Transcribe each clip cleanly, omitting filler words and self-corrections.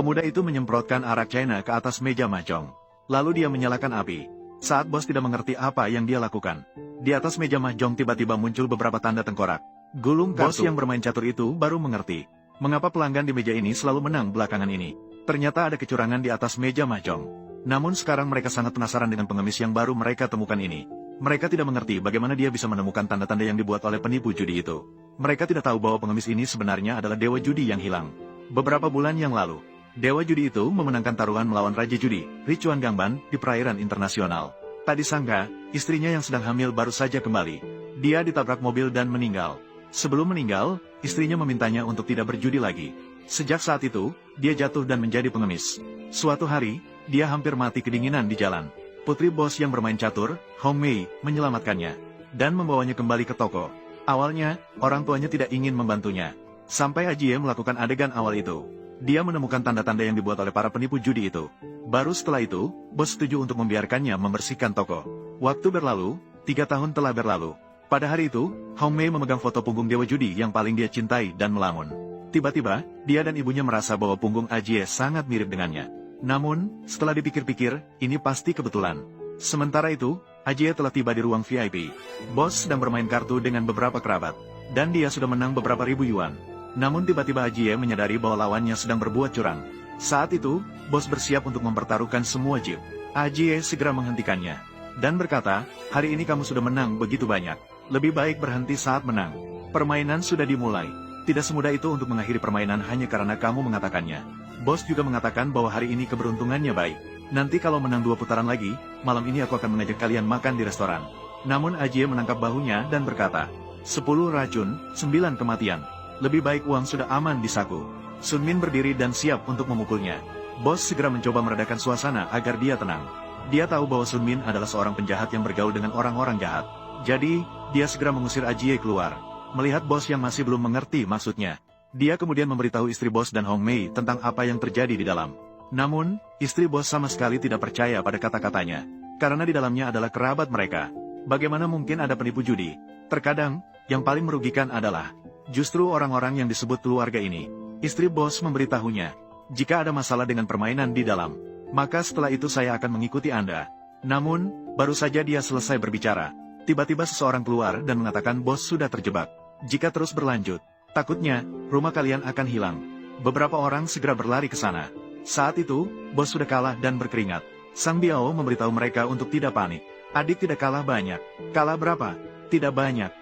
Pemuda itu menyemprotkan arak China ke atas meja mahjong. Lalu dia menyalakan api. Saat bos tidak mengerti apa yang dia lakukan, di atas meja mahjong tiba-tiba muncul beberapa tanda tengkorak. Gulung kartu. Bos yang bermain catur itu baru mengerti mengapa pelanggan di meja ini selalu menang belakangan ini. Ternyata ada kecurangan di atas meja mahjong. Namun sekarang mereka sangat penasaran dengan pengemis yang baru mereka temukan ini. Mereka tidak mengerti bagaimana dia bisa menemukan tanda-tanda yang dibuat oleh penipu judi itu. Mereka tidak tahu bahwa pengemis ini sebenarnya adalah dewa judi yang hilang. Beberapa bulan yang lalu, dewa judi itu memenangkan taruhan melawan Raja Judi, Richuan Gangban, di perairan internasional. Tak disangka, istrinya yang sedang hamil baru saja kembali. Dia ditabrak mobil dan meninggal. Sebelum meninggal, istrinya memintanya untuk tidak berjudi lagi. Sejak saat itu, dia jatuh dan menjadi pengemis. Suatu hari, dia hampir mati kedinginan di jalan. Putri bos yang bermain catur, Hong Mei, menyelamatkannya dan membawanya kembali ke toko. Awalnya, orang tuanya tidak ingin membantunya. Sampai Ajie melakukan adegan awal itu. Dia menemukan tanda-tanda yang dibuat oleh para penipu judi itu. Baru setelah itu, bos setuju untuk membiarkannya membersihkan toko. Waktu berlalu, 3 tahun telah berlalu. Pada hari itu, Hong Mei memegang foto punggung dewa judi yang paling dia cintai dan melamun. Tiba-tiba, dia dan ibunya merasa bahwa punggung Ajie sangat mirip dengannya. Namun, setelah dipikir-pikir, ini pasti kebetulan. Sementara itu, Ajie telah tiba di ruang VIP. Bos sedang bermain kartu dengan beberapa kerabat, dan dia sudah menang beberapa ribu yuan. Namun tiba-tiba Ajie menyadari bahwa lawannya sedang berbuat curang. Saat itu, bos bersiap untuk mempertaruhkan semua jeep. Ajie segera menghentikannya, dan berkata, hari ini kamu sudah menang begitu banyak. Lebih baik berhenti saat menang. Permainan sudah dimulai. Tidak semudah itu untuk mengakhiri permainan hanya karena kamu mengatakannya. Bos juga mengatakan bahwa hari ini keberuntungannya baik. Nanti kalau menang 2 putaran lagi, malam ini aku akan mengajak kalian makan di restoran. Namun Ajie menangkap bahunya dan berkata, 10 racun, 9 kematian. Lebih baik uang sudah aman di saku. Sun Min berdiri dan siap untuk memukulnya. Bos segera mencoba meredakan suasana agar dia tenang. Dia tahu bahwa Sun Min adalah seorang penjahat yang bergaul dengan orang-orang jahat. Jadi, dia segera mengusir Ajie keluar. Melihat bos yang masih belum mengerti maksudnya, dia kemudian memberitahu istri bos dan Hong Mei tentang apa yang terjadi di dalam. Namun, istri bos sama sekali tidak percaya pada kata-katanya, karena di dalamnya adalah kerabat mereka. Bagaimana mungkin ada penipu judi? Terkadang, yang paling merugikan adalah justru orang-orang yang disebut keluarga ini. Istri bos memberitahunya, jika ada masalah dengan permainan di dalam, maka setelah itu saya akan mengikuti Anda. Namun, baru saja dia selesai berbicara, tiba-tiba seseorang keluar dan mengatakan bos sudah terjebak. Jika terus berlanjut, takutnya, rumah kalian akan hilang. Beberapa orang segera berlari ke sana. Saat itu, bos sudah kalah dan berkeringat. Sang Biao memberitahu mereka untuk tidak panik. Adik tidak kalah banyak. Kalah berapa? Tidak banyak.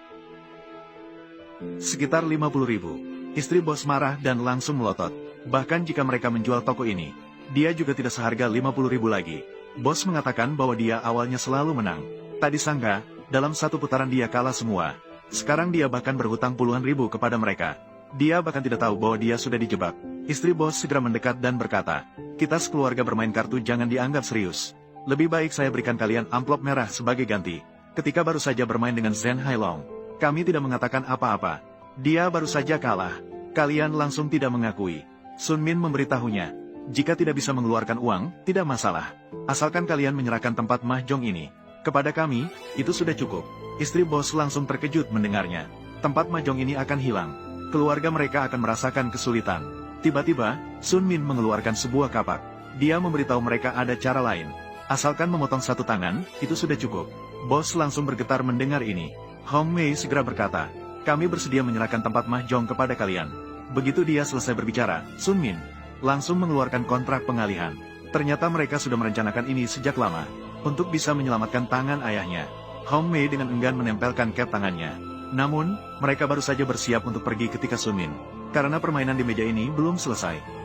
Sekitar 50.000. Istri bos marah dan langsung melotot. Bahkan jika mereka menjual toko ini, dia juga tidak seharga 50.000 lagi. Bos mengatakan bahwa dia awalnya selalu menang. Tak disangka, dalam 1 putaran dia kalah semua. Sekarang dia bahkan berhutang puluhan ribu kepada mereka. Dia bahkan tidak tahu bahwa dia sudah dijebak. Istri bos segera mendekat dan berkata, kita sekeluarga bermain kartu jangan dianggap serius. Lebih baik saya berikan kalian amplop merah sebagai ganti. Ketika baru saja bermain dengan Zhen Hailong, kami tidak mengatakan apa-apa. Dia baru saja kalah. Kalian langsung tidak mengakui. Sun Min memberitahunya, jika tidak bisa mengeluarkan uang, tidak masalah. Asalkan kalian menyerahkan tempat mahjong ini kepada kami, itu sudah cukup. Istri bos langsung terkejut mendengarnya. Tempat mahjong ini akan hilang. Keluarga mereka akan merasakan kesulitan. Tiba-tiba, Sun Min mengeluarkan sebuah kapak. Dia memberitahu mereka ada cara lain. Asalkan memotong 1 tangan, itu sudah cukup. Bos langsung bergetar mendengar ini. Hong Mei segera berkata, kami bersedia menyerahkan tempat mahjong kepada kalian. Begitu dia selesai berbicara, Sun Min langsung mengeluarkan kontrak pengalihan. Ternyata mereka sudah merencanakan ini sejak lama, untuk bisa menyelamatkan tangan ayahnya. Hong Mei dengan enggan menempelkan cap tangannya. Namun, mereka baru saja bersiap untuk pergi ketika Sun Min, karena permainan di meja ini belum selesai.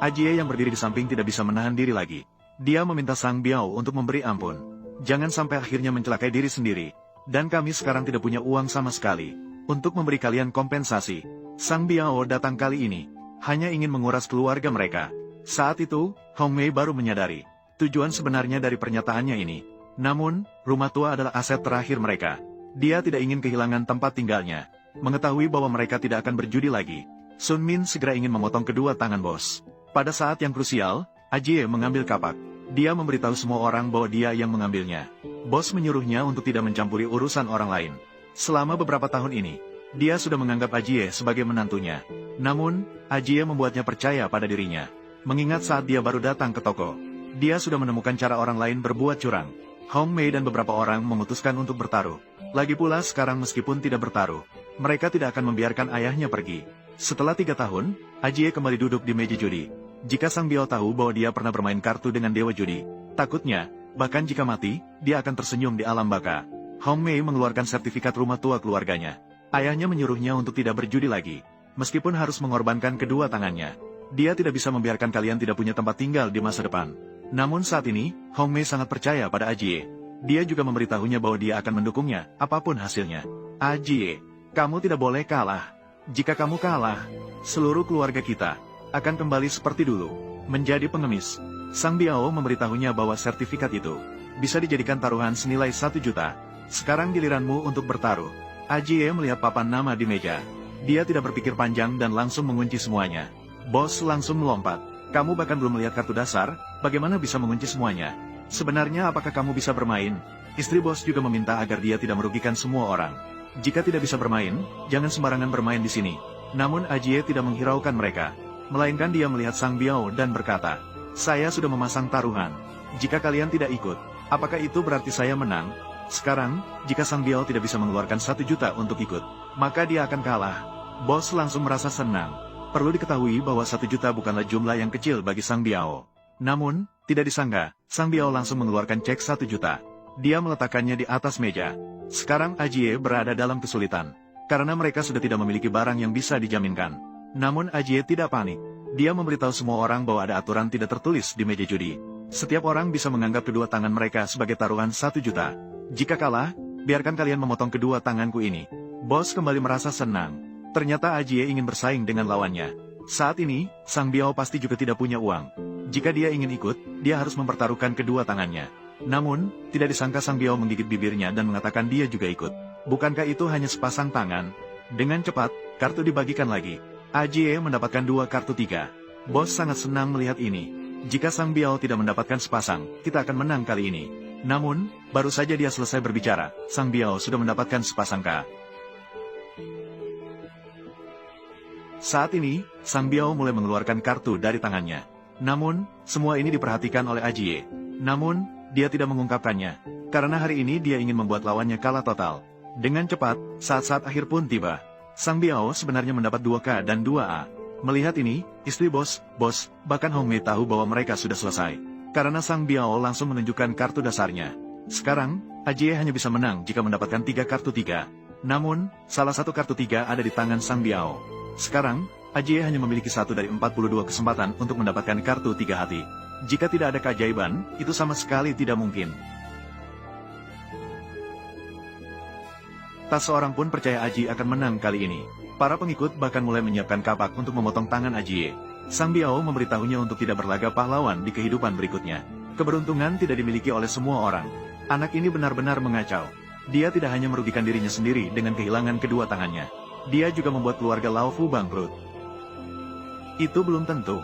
Ajie yang berdiri di samping tidak bisa menahan diri lagi. Dia meminta Sang Biao untuk memberi ampun. Jangan sampai akhirnya mencelakai diri sendiri. Dan kami sekarang tidak punya uang sama sekali untuk memberi kalian kompensasi. Sang Biao datang kali ini hanya ingin menguras keluarga mereka. Saat itu, Hong Mei baru menyadari tujuan sebenarnya dari pernyataannya ini. Namun, rumah tua adalah aset terakhir mereka. Dia tidak ingin kehilangan tempat tinggalnya. Mengetahui bahwa mereka tidak akan berjudi lagi, Sun Min segera ingin memotong kedua tangan bos. Pada saat yang krusial, Ajie mengambil kapak. Dia memberitahu semua orang bahwa dia yang mengambilnya. Bos menyuruhnya untuk tidak mencampuri urusan orang lain. Selama beberapa tahun ini, dia sudah menganggap Ajie sebagai menantunya. Namun, Ajie membuatnya percaya pada dirinya. Mengingat saat dia baru datang ke toko, dia sudah menemukan cara orang lain berbuat curang. Hong Mei dan beberapa orang memutuskan untuk bertaruh. Lagi pula sekarang meskipun tidak bertaruh, mereka tidak akan membiarkan ayahnya pergi. Setelah 3 tahun, Ajie kembali duduk di meja judi. Jika Sang Biao tahu bahwa dia pernah bermain kartu dengan dewa judi, takutnya, bahkan jika mati, dia akan tersenyum di alam baka. Hong Mei mengeluarkan sertifikat rumah tua keluarganya. Ayahnya menyuruhnya untuk tidak berjudi lagi, meskipun harus mengorbankan kedua tangannya. Dia tidak bisa membiarkan kalian tidak punya tempat tinggal di masa depan. Namun saat ini, Hong Mei sangat percaya pada Ajie. Dia juga memberitahunya bahwa dia akan mendukungnya, apapun hasilnya. Ajie, kamu tidak boleh kalah. Jika kamu kalah, seluruh keluarga kita akan kembali seperti dulu, menjadi pengemis. Sang Biao memberitahunya bahwa sertifikat itu bisa dijadikan taruhan senilai 1 juta. Sekarang giliranmu untuk bertaruh. Ajie melihat papan nama di meja. Dia tidak berpikir panjang dan langsung mengunci semuanya. Bos langsung melompat. Kamu bahkan belum melihat kartu dasar, bagaimana bisa mengunci semuanya? Sebenarnya apakah kamu bisa bermain? Istri bos juga meminta agar dia tidak merugikan semua orang. Jika tidak bisa bermain, jangan sembarangan bermain di sini. Namun Ajie tidak menghiraukan mereka, melainkan dia melihat Sang Biao dan berkata, saya sudah memasang taruhan. Jika kalian tidak ikut, apakah itu berarti saya menang? Sekarang, jika Sang Biao tidak bisa mengeluarkan 1 juta untuk ikut, maka dia akan kalah. Bos langsung merasa senang. Perlu diketahui bahwa 1 juta bukanlah jumlah yang kecil bagi Sang Biao. Namun, tidak disangka, Sang Biao langsung mengeluarkan cek 1 juta. Dia meletakkannya di atas meja. Sekarang Ajie berada dalam kesulitan, karena mereka sudah tidak memiliki barang yang bisa dijaminkan. Namun Ajie tidak panik. Dia memberitahu semua orang bahwa ada aturan tidak tertulis di meja judi. Setiap orang bisa menganggap kedua tangan mereka sebagai taruhan 1 juta. Jika kalah, biarkan kalian memotong kedua tanganku ini. Bos kembali merasa senang. Ternyata Ajie ingin bersaing dengan lawannya. Saat ini, Sang Biao pasti juga tidak punya uang. Jika dia ingin ikut, dia harus mempertaruhkan kedua tangannya. Namun, tidak disangka Sang Biao menggigit bibirnya dan mengatakan dia juga ikut. Bukankah itu hanya sepasang tangan? Dengan cepat, kartu dibagikan lagi. Ajie mendapatkan 2 kartu 3. Bos sangat senang melihat ini. Jika Sang Biao tidak mendapatkan sepasang, kita akan menang kali ini. Namun, baru saja dia selesai berbicara, Sang Biao sudah mendapatkan sepasang K. Saat ini, Sang Biao mulai mengeluarkan kartu dari tangannya. Namun, semua ini diperhatikan oleh Ajie. Namun, dia tidak mengungkapkannya, karena hari ini dia ingin membuat lawannya kalah total. Dengan cepat, saat-saat akhir pun tiba. Sang Biao sebenarnya mendapat 2K dan 2A. Melihat ini, istri bos, bahkan Hong Mei tahu bahwa mereka sudah selesai. Karena Sang Biao langsung menunjukkan kartu dasarnya. Sekarang, Ajie hanya bisa menang jika mendapatkan 3 kartu 3. Namun, salah satu kartu 3 ada di tangan Sang Biao. Sekarang, Ajie hanya memiliki 1 dari 42 kesempatan untuk mendapatkan kartu 3 hati. Jika tidak ada keajaiban, itu sama sekali tidak mungkin. Tak seorang pun percaya Ajie akan menang kali ini. Para pengikut bahkan mulai menyiapkan kapak untuk memotong tangan Ajie. Sang Biao memberitahunya untuk tidak berlaga pahlawan di kehidupan berikutnya. Keberuntungan tidak dimiliki oleh semua orang. Anak ini benar-benar mengacau. Dia tidak hanya merugikan dirinya sendiri dengan kehilangan kedua tangannya. Dia juga membuat keluarga Lao Fu bangkrut. Itu belum tentu.